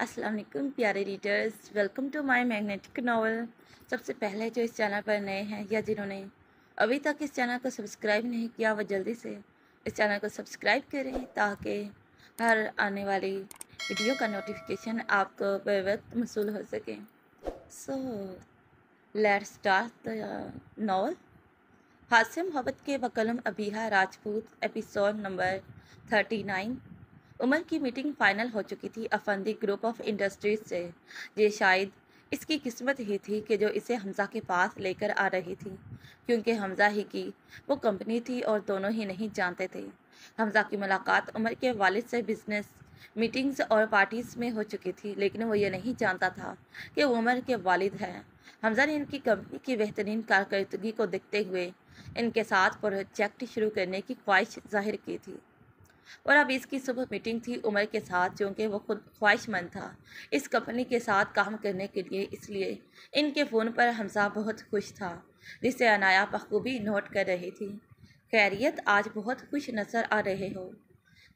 अस्सलाम वालेकुम प्यारे readers, welcome to my magnetic novel. सबसे पहले जो इस चैनल पर नए हैं या जिन्होंने अभी तक इस चैनल को सब्सक्राइब नहीं किया वो जल्दी से इस चैनल को सब्सक्राइब करें ताकि हर आने वाली वीडियो का नोटिफिकेशन आपको बर वक्त मौसूल हो सके। So let's start the novel. हास्य मोहब्बत के बकलम अबीहा राजपूत, एपिसोड नंबर 39। उमर की मीटिंग फाइनल हो चुकी थी अफंदी ग्रुप ऑफ इंडस्ट्रीज से। ये शायद इसकी किस्मत ही थी कि जो इसे हमज़ा के पास लेकर आ रही थी, क्योंकि हमज़ा ही की वो कंपनी थी और दोनों ही नहीं जानते थे। हमज़ा की मुलाकात उमर के वालिद से बिजनेस मीटिंग्स और पार्टीज में हो चुकी थी, लेकिन वो ये नहीं जानता था कि वो उमर के वालिद हैं। हमज़ा ने इनकी कंपनी की बेहतरीन कारकर्दगी को देखते हुए इनके साथ प्रोजेक्ट शुरू करने की ख्वाहिश जाहिर की थी, और अब इसकी सुबह मीटिंग थी उमर के साथ, क्योंकि वो खुद ख्वाहिशमंद था इस कंपनी के साथ काम करने के लिए। इसलिए इनके फ़ोन पर हमज़ा बहुत खुश था, जिसे अनाया बखूबी नोट कर रही थी। खैरियत, आज बहुत खुश नज़र आ रहे हो।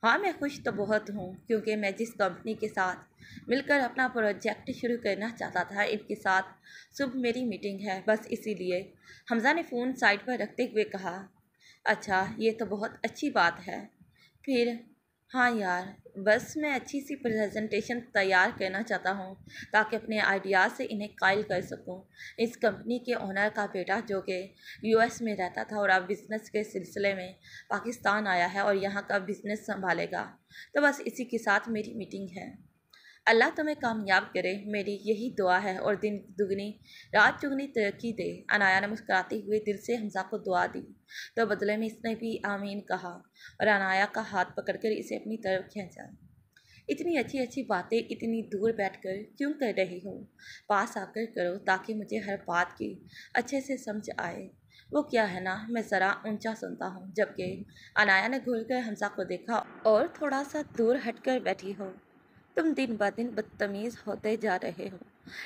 हाँ, मैं खुश तो बहुत हूँ, क्योंकि मैं जिस कंपनी के साथ मिलकर अपना प्रोजेक्ट शुरू करना चाहता था, इनके साथ सुबह मेरी मीटिंग है, बस इसीलिए। हमज़ा ने फ़ोन साइड पर रखते हुए कहा। अच्छा, ये तो बहुत अच्छी बात है। फिर हाँ यार, बस मैं अच्छी सी प्रेजेंटेशन तैयार करना चाहता हूँ ताकि अपने आइडियाज़ से इन्हें कायल कर सकूँ। इस कंपनी के ओनर का बेटा, जो कि यूएस में रहता था और अब बिज़नेस के सिलसिले में पाकिस्तान आया है और यहाँ का बिज़नेस संभालेगा, तो बस इसी के साथ मेरी मीटिंग है। अल्लाह तुम्हें कामयाब करे, मेरी यही दुआ है, और दिन दुगनी रात चुगनी तरक्की दे। अनाया ने मुस्कुराते हुए दिल से हमज़ा को दुआ दी, तो बदले में इसने भी आमीन कहा और अनाया का हाथ पकड़कर इसे अपनी तरफ खींचा। इतनी अच्छी अच्छी बातें इतनी दूर बैठकर क्यों कर रही हो? पास आकर करो ताकि मुझे हर बात की अच्छे से समझ आए। वो क्या है ना, मैं ज़रा ऊंचा सुनता हूँ। जबकि अनाया ने घूरकर हमज़ा को देखा और थोड़ा सा दूर हटकर बैठी हो। तुम दिन ब दिन बदतमीज़ होते जा रहे हो,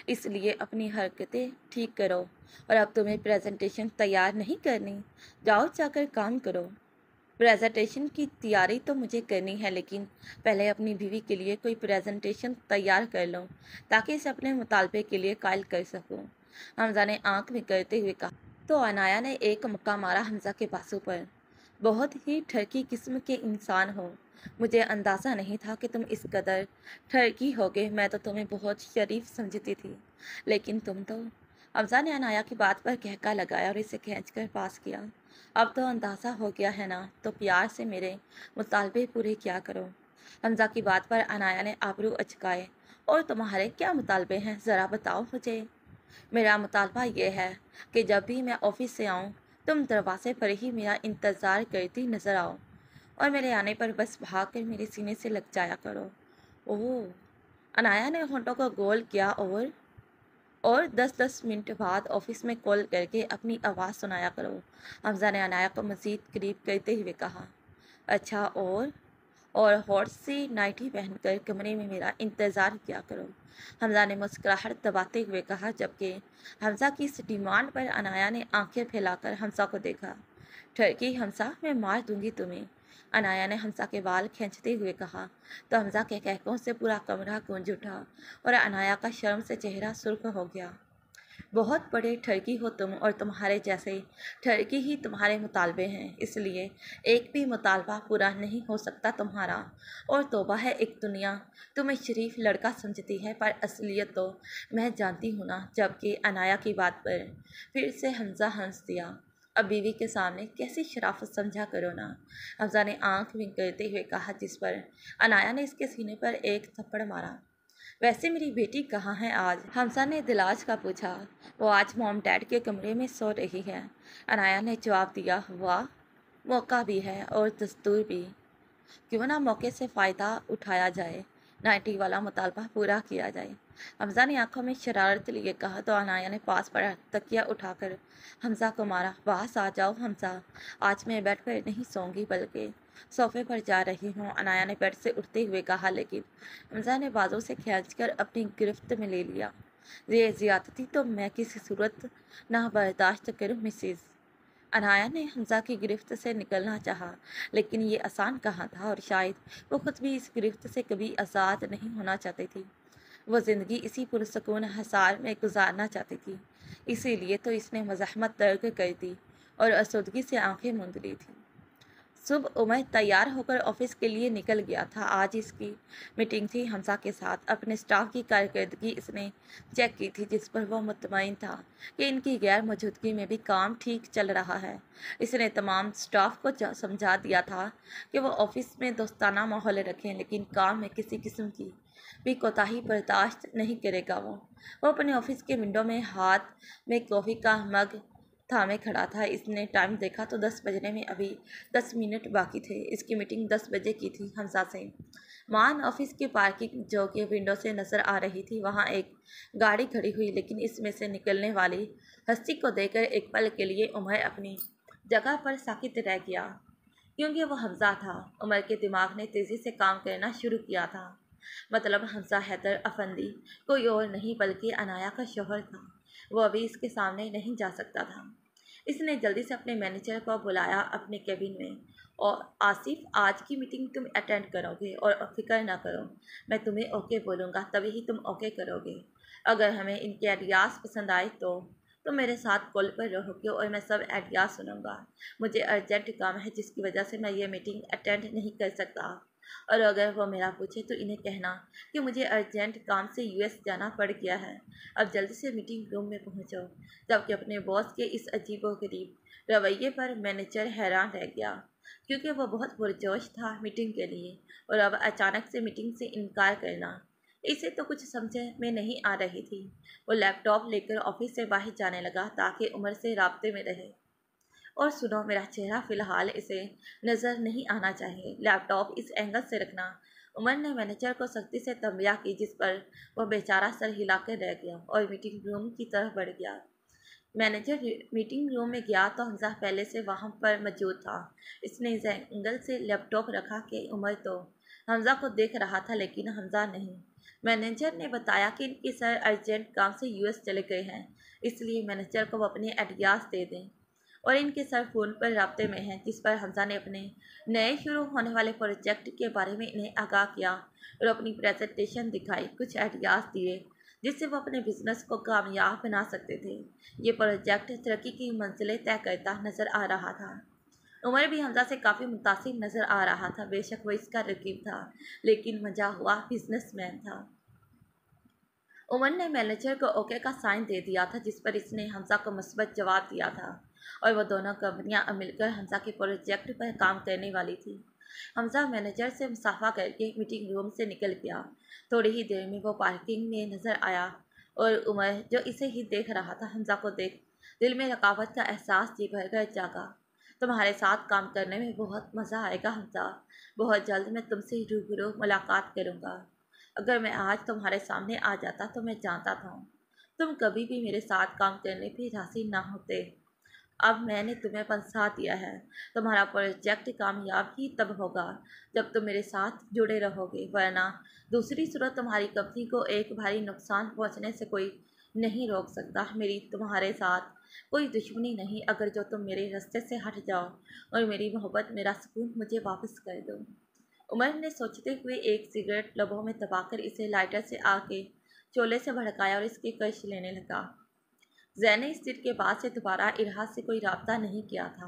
इसलिए अपनी हरकतें ठीक करो। और अब तुम्हें प्रेजेंटेशन तैयार नहीं करनी, जाओ जाकर काम करो। प्रेजेंटेशन की तैयारी तो मुझे करनी है, लेकिन पहले अपनी बीवी के लिए कोई प्रेजेंटेशन तैयार कर लो ताकि इसे अपने मुतालबे के लिए कायल कर सकूं। हमज़ा ने आंख में करते हुए कहा। तो अनाया ने एक मुक्का मारा हमज़ा के बाजू पर। बहुत ही ठरकी किस्म के इंसान हो, मुझे अंदाज़ा नहीं था कि तुम इस कदर ठरकी होगे। मैं तो तुम्हें बहुत शरीफ समझती थी, लेकिन तुम तो। हमज़ा ने अनाया की बात पर कहका लगाया और इसे खींचकर पास किया। अब तो अंदाज़ा हो गया है ना, तो प्यार से मेरे मुतालबे पूरे किया करो। हमज़ा की बात पर अनाया ने आबरू अचकाए। और तुम्हारे क्या मुतालबे हैं, ज़रा बताओ मुझे। मेरा मुतालबा ये है कि जब भी मैं ऑफिस से आऊँ, तुम दरवाजे पर ही मेरा इंतज़ार करती नज़र आओ, और मेरे आने पर बस भागकर मेरे सीने से लग जाया करो। ओह, अनाया ने होंठों को गोल किया। और 10-10 मिनट बाद ऑफिस में कॉल करके अपनी आवाज़ सुनाया करो। हमज़ा ने अनाया को मज़ीद करीब करते हुए कहा। अच्छा, और हॉट सी नाइटी पहनकर कमरे में मेरा इंतज़ार किया करो, हमज़ा ने मुस्कुराहट दबाते हुए कहा। जबकि हमज़ा की इस डिमांड पर अनाया ने आंखें फैलाकर हमज़ा को देखा। ठरकी हमज़ा, मैं मार दूंगी तुम्हें, अनाया ने हमज़ा के बाल खींचते हुए कहा। तो हमज़ा के कहकों से पूरा कमरा गूंज उठा और अनाया का शर्म से चेहरा सुर्ख हो गया। बहुत बड़े ठरकी हो तुम, और तुम्हारे जैसे ठरकी ही तुम्हारे मुतालबे हैं, इसलिए एक भी मुतालबा पूरा नहीं हो सकता तुम्हारा। और तौबा है, एक दुनिया तुम्हें शरीफ लड़का समझती है, पर असलियत तो मैं जानती हूँ ना। जबकि अनाया की बात पर फिर से हमज़ा हंस दिया। अब बीवी के सामने कैसी शराफत समझा करो ना, हमज़ा ने आंख विंक करते हुए कहा, जिस पर अनाया ने इसके सीने पर एक थप्पड़ मारा। वैसे मेरी बेटी कहाँ है आज? हमज़ा ने दिलाज का पूछा। वो आज मॉम डैड के कमरे में सो रही है, अनाया ने जवाब दिया। वाह, मौका भी है और दस्तूर भी, क्यों ना मौके से फ़ायदा उठाया जाए, नाइटी वाला मुतालबा पूरा किया जाए। हमज़ा ने आंखों में शरारत लिए कहा। तो अनाया ने पास पड़ा तकिया उठाकर हमज़ा को मारा। पास आ जाओ हमज़ा, आज मैं बेड पर नहीं सोऊंगी बल्कि सोफे पर जा रही हूँ, अनाया ने बेड से उठते हुए कहा। लेकिन हमज़ा ने बाजू से खींचकर अपनी गिरफ्त में ले लिया। ये ज़्यादती तो मैं किसी सूरत ना बर्दाश्त करूँ मिसेज़। अनाया ने हमज़ा की गिरफ्त से निकलना चाहा, लेकिन ये आसान कहाँ था, और शायद वो खुद भी इस गिरफ्त से कभी आज़ाद नहीं होना चाहती थी। وہ زندگی اسی پرسکون حصار میں گزارنا چاہتی تھی، اسی لیے تو اس نے مزاحمت ترک کر دی اور آسودگی سے آنکھیں موند لی تھی۔ صبح عمر تیار ہو کر آفس کے لیے نکل گیا تھا۔ آج اس کی میٹنگ تھی حمزہ کے ساتھ۔ اپنے سٹاف کی کارکردگی اس نے چیک کی تھی، جس پر وہ مطمئن تھا کہ ان کی غیر موجودگی میں بھی کام ٹھیک چل رہا ہے۔ اس نے تمام سٹاف کو سمجھا دیا تھا کہ وہ آفس میں دوستانہ ماحول رکھیں، لیکن کام میں کسی قسم کی بھی کوتاہی برداشت نہیں کرے گا۔ وہ اپنے آفس کے ونڈو میں ہاتھ میں کافی کا مگ تھامے کھڑا تھا۔ اس نے ٹائم دیکھا تو 10 بجنے میں ابھی 10 منٹ باقی تھے۔ اس کی میٹنگ 10 بجے کی تھی۔ حمزہ سے مان آفس کی پارکنگ جو کہ ونڈو سے نظر آ رہی تھی، وہاں ایک گاڑی کھڑی ہوئی، لیکن اس میں سے نکلنے والی ہستی کو دیکھ کر ایک پل کے لیے عمر اپنی جگہ پر ساکت رہ گیا، کیونکہ وہ حمزہ تھا۔ عمر کے دماغ نے تیزی سے کام کرنا شروع کیا تھا۔ مطلب حمزہ حیدر افندی کوئی اور نہیں بلکہ عنایا کا شوہر تھا۔ وہ ابھی اس کے سامنے نہیں جا سکتا تھا۔ اس نے جلدی سے اپنے مینیجر کو بلایا اپنے کیبن میں، اور آصف، آج کی میٹنگ تم اٹینڈ کرو گے اور فکر نہ کرو، میں تمہیں اوکے بولوں گا تبھی ہی تم اوکے کرو گے۔ اگر ہمیں ان کے آئیڈیاز پسند آئے تو میرے ساتھ کال پر رہو گے اور میں سب آئیڈیاز سنوں گا۔ مجھے ارجنٹ کام ہے جس کی وجہ سے میں یہ میٹنگ اٹینڈ نہیں کر سکتا، اور اگر وہ میرا پوچھے تو انہیں کہنا کہ مجھے ارجنٹ کام سے US جانا پڑ گیا ہے۔ اب جلدی سے میٹنگ روم میں پہنچو۔ جبکہ اپنے باس کے اس عجیب و غریب رویے پر مینیجر حیران رہ گیا، کیونکہ وہ بہت پرجوش تھا میٹنگ کے لیے، اور اب اچانک سے میٹنگ سے انکار کرنا اسے تو کچھ سمجھ میں نہیں آ رہی تھی۔ وہ لیپ ٹاپ لے کر آفس سے باہر جانے لگا تاکہ عمر سے رابطے میں رہے۔ اور سنو، میرا چہرہ فی الحال اسے نظر نہیں آنا چاہیے، لیپ ٹاپ اس اینگل سے رکھنا۔ عمر نے مینیجر کو سختی سے تنبیہ کی، جس پر وہ بیچارہ سر ہلا کر رہ گیا اور میٹنگ روم کی طرف بڑھ گیا۔ مینیجر میٹنگ روم میں گیا تو حمزہ پہلے سے وہاں پر موجود تھا۔ اس نے اس اینگل سے لیپ ٹاپ رکھا کہ عمر تو حمزہ کو دیکھ رہا تھا لیکن حمزہ نہیں۔ مینیجر نے بتایا کہ ان کے سر ارجنٹ کام سے US چلے گئے ہیں، اس لیے مینیجر کو وہ اپنے آئیڈیاز دے دیں، اور ان کے سر فون پر رابطے میں ہیں۔ جس پر حمزہ نے اپنے نئے شروع ہونے والے پروجیکٹ کے بارے میں انہیں آگاہ کیا اور اپنی پریزنٹیشن دکھائی، کچھ آئیڈیاز دیے جس سے وہ اپنے بزنس کو کامیاب بنا سکتے تھے۔ یہ پروجیکٹ ترقی کی منزلیں طے کرتا نظر آ رہا تھا۔ عمر بھی حمزہ سے کافی متاثر نظر آ رہا تھا۔ بے شک وہ اس کا رقیب تھا، لیکن مزہ ہوا بزنس مین تھا۔ عمر نے مینیجر کو اوکے کا سائن دے دیا تھا، جس پر اس نے حمزہ کو مثبت جواب دیا تھا، اور وہ دونوں کمپنیاں اب مل کر حمزہ کے پروجیکٹ پر کام کرنے والی تھی۔ حمزہ مینیجر سے مصافحہ کر کے میٹنگ روم سے نکل گیا۔ تھوڑی ہی دیر میں وہ پارکنگ میں نظر آیا، اور عمر جو اسے ہی دیکھ رہا تھا، حمزہ کو دیکھ دل میں رقابت کا احساس جی بھر کر جاگا۔ تمہارے ساتھ کام کرنے میں بہت مزہ آئے گا حمزہ، بہت جلد میں تم سے روبرو ملاقات کروں گا۔ اگر میں آج تمہارے سامنے آ جاتا تو میں جانتا تھا تم کبھی بھی میرے ساتھ کام کرنے پہ راضی نہ ہوتے۔ اب میں نے تمہیں پنسا دیا ہے۔ تمہارا پروجیکٹ کامیاب ہی تب ہوگا جب تم میرے ساتھ جڑے رہو گے، ورنہ دوسری صورت تمہاری کمپنی کو ایک بھاری نقصان پہنچنے سے کوئی نہیں روک سکتا۔ میری تمہارے ساتھ کوئی دشمنی نہیں، اگر جو تم میرے راستے سے ہٹ جاؤ اور میری محبت، میرا سکون مجھے واپس کر دو۔ عمر نے سوچتے ہوئے ایک سگریٹ لبوں میں دبا کر اسے لائٹر سے آگ کے چولہے سے بھڑکایا اور اس کی کش لینے لگا۔ زین نے اس دن کے بعد سے دوبارہ ارحا سے کوئی رابطہ نہیں کیا تھا،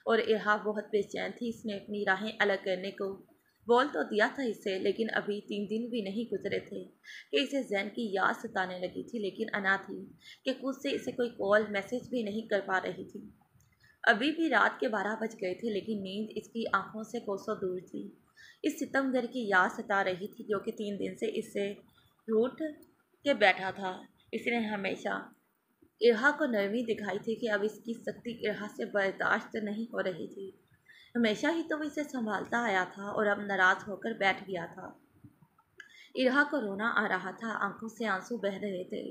اور ارحا بہت بے چین تھی۔ اس نے اپنی راہیں الگ کرنے کو بول تو دیا تھا اسے، لیکن ابھی 3 دن بھی نہیں گزرے تھے کہ اسے زین کی یاد ستانے لگی تھی، لیکن انا تھی کہ خود سے اسے کوئی کال میسج بھی نہیں کر پا رہی تھی۔ ابھی بھی رات کے 12 بج گئے تھے، لیکن نیند اس کی آنکھوں سے کوسوں دور تھی۔ اس ستم گر کی یاد ستا رہی تھی جو کہ 3 دن سے اس سے روٹھ کے بیٹھا تھا۔ اس نے ہمیشہ ارحا کو نرمی دکھائی تھی کہ اب اس کی سختی ارحا سے برداشت نہیں ہو رہی تھی۔ ہمیشہ ہی تو وہ اسے سنبھالتا آیا تھا، اور اب ناراض ہو کر بیٹھ گیا تھا۔ ارحا کو رونا آ رہا تھا، آنکھوں سے آنسو بہہ رہے تھے۔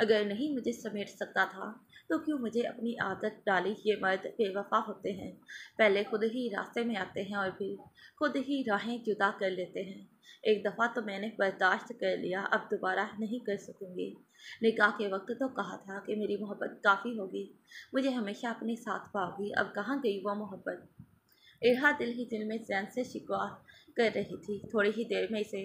اگر نہیں مجھے سمیٹ سکتا تھا تو کیوں مجھے اپنی عادت ڈالی؟ یہ مرد بے وفا ہوتے ہیں، پہلے خود ہی راستے میں آتے ہیں اور پھر خود ہی راہیں جدا کر لیتے ہیں۔ ایک دفعہ تو میں نے برداشت کر لیا، اب دوبارہ نہیں کر سکوں گی۔ نکاح کے وقت تو کہا تھا کہ میری محبت کافی ہوگی، مجھے ہمیشہ اپنے ساتھ پاؤ گی، اب کہاں گئی وہ محبت؟ ارحا دل ہی دل میں زین سے شکوہ کر رہی تھی۔ تھوڑی ہی دیر میں اسے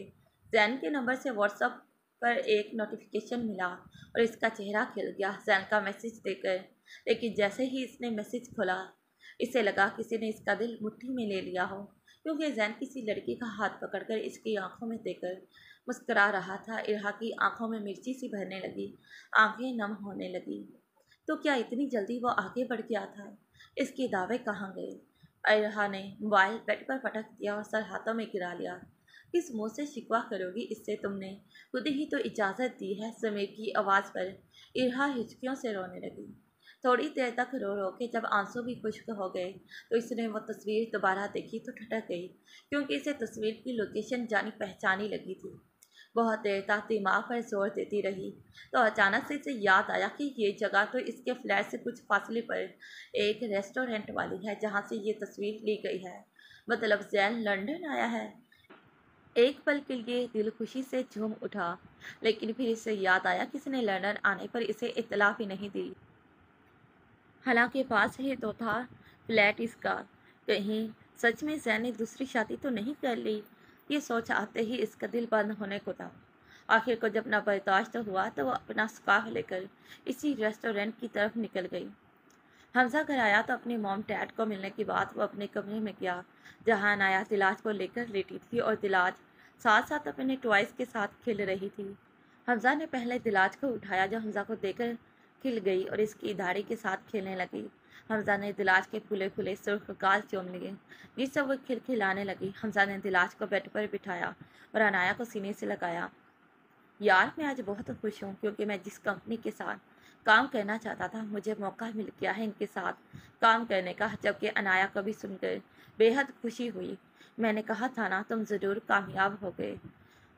زین کے نمبر سے واٹس ایپ पर एक नोटिफिकेशन मिला और इसका चेहरा खिल गया जैन का मैसेज देकर। लेकिन जैसे ही इसने मैसेज खोला, इसे लगा किसी ने इसका दिल मुट्ठी में ले लिया हो, क्योंकि जैन किसी लड़की का हाथ पकड़कर इसकी आंखों में देखकर मुस्करा रहा था। इरहा की आंखों में मिर्ची सी भरने लगी, आंखें नम होने लगी। तो क्या इतनी जल्दी वो आगे बढ़ गया था? इसके दावे कहाँ गए? इरहा ने मोबाइल बेड पर पटक दिया और सर हाथों में गिरा लिया। किस मुंह से शिकवा करोगी इससे? तुमने खुद ही तो इजाज़त दी है। समीर की आवाज़ पर इरहा हिचकियों से रोने लगी। थोड़ी देर तक रो रो के जब आंसू भी खुश्क हो गए तो इसने वो तस्वीर दोबारा देखी तो ठटक गई, क्योंकि इसे तस्वीर की लोकेशन जानी पहचानी लगी थी। बहुत देर तक दिमाग पर जोर देती रही तो अचानक से इसे याद आया कि ये जगह तो इसके फ्लैट से कुछ फासले पर एक रेस्टोरेंट वाली है जहाँ से ये तस्वीर ली गई है। मतलब जैन लंदन आया है। एक पल के लिए दिल खुशी से झूम उठा, लेकिन फिर इसे याद आया कि इसने लंदन आने पर इसे इत्तला भी नहीं दी। हालांकि पास ही तो था फ्लैट इसका। कहीं सच में जैन ने दूसरी शादी तो नहीं कर ली? ये सोच आते ही इसका दिल बंद होने को था। आखिर को जब ना बर्दाश्त हुआ तो वो अपना स्कार्फ लेकर इसी रेस्टोरेंट की तरफ निकल गई। हमजा घर आया तो अपने मॉम डैड को मिलने के बाद वो अपने कमरे में गया, जहाँ अनाया दिलाज को लेकर लेटी थी और दिलाज साथ साथ अपने टॉयज के साथ खेल रही थी। हमजा ने पहले दिलाज को उठाया, जो हमजा को देखकर खिल गई और इसकी दाढ़ी के साथ खेलने लगी। हमजा ने दिलाज के फूले फूले सुर्ख गाल चूम लिए, जिससे वो खिलखिलाने लगी। हमजा ने दिलाज को बेड पर बिठाया और अनाया को सीने से लगाया। यार, मैं आज बहुत खुश हूँ, क्योंकि मैं जिस कंपनी के साथ काम करना चाहता था, मुझे मौका मिल गया है इनके साथ काम करने का। जबकि अनाया को भी सुनकर बेहद खुशी हुई। मैंने कहा था ना, तुम ज़रूर कामयाब हो गए।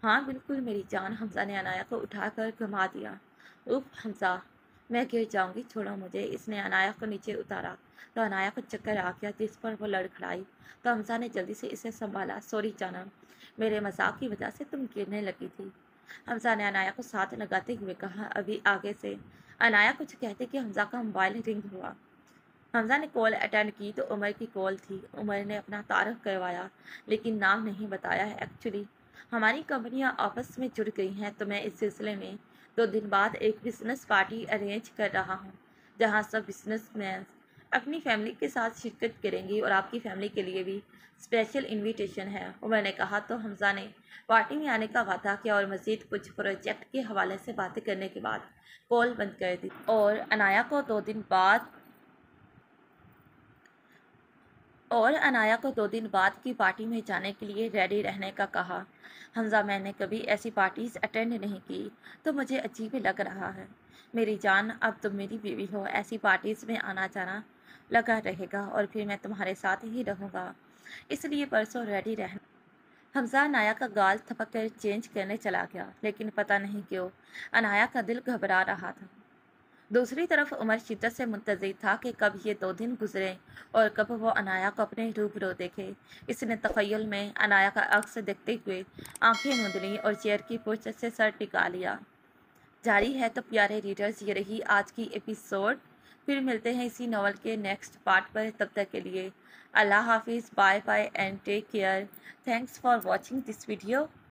हाँ बिल्कुल मेरी जान। हमजा ने अनाया को उठाकर घुमा दिया। उफ हमजा, मैं गिर जाऊंगी, छोड़ो मुझे। इसने अनाया को नीचे उतारा तो अनाया को चक्कर आ गया, जिस पर वो लड़खड़ाई तो हमजा ने जल्दी से इसे संभाला। सॉरी जानम, मेरे मजाक की वजह से तुम गिरने लगी थी। हमजा ने अनाया को साथ लगाते हुए कहा। अभी आगे से अनाया कुछ कहते कि हमजा का मोबाइल रिंग हुआ। हमजा ने कॉल अटेंड की तो उमर की कॉल थी। उमर ने अपना तारुफ करवाया, लेकिन नाम नहीं बताया है। एक्चुअली हमारी कंपनियां आपस में जुड़ गई हैं, तो मैं इस सिलसिले में 2 दिन बाद एक बिजनेस पार्टी अरेंज कर रहा हूँ, जहाँ सब बिजनेसमैन अपनी फैमिली के साथ शिरकत करेंगी और आपकी फैमिली के लिए भी स्पेशल इनविटेशन है। उमर ने कहा तो हमजा ने पार्टी में आने का वादा किया और मज़ीद कुछ प्रोजेक्ट के हवाले से बातें करने के बाद कॉल बंद कर दी और अनाया को 2 दिन बाद की पार्टी में जाने के लिए रेडी रहने का कहा। हमजा, मैंने कभी ऐसी पार्टीज अटेंड नहीं की, तो मुझे अजीब लग रहा है। मेरी जान, अब तुम मेरी बीवी हो, ऐसी पार्टीज में आना जाना लगा रहेगा और फिर मैं तुम्हारे साथ ही रहूँगा, इसलिए परसों रेडी रहना। हमजा अनाया का गाल थपक कर चेंज करने चला गया, लेकिन पता नहीं क्यों अनाया का दिल घबरा रहा था। दूसरी तरफ उमर शिद्दत से मुंतज़िर था कि कब ये 2 दिन गुजरे और कब वो अनाया को अपने रूबरू देखे। इसने तख़य्युल में अनाया का अक्स देखते हुए आंखें मूंद लीं और चेयर की फुर्सत से सर टिका लिया। जारी है तो प्यारे रीडर्स, ये रही आज की एपिसोड। फिर मिलते हैं इसी नॉवल के नेक्स्ट पार्ट पर। तब तक के लिए अल्लाह हाफिज़, bye bye and take care. Thanks for watching this video.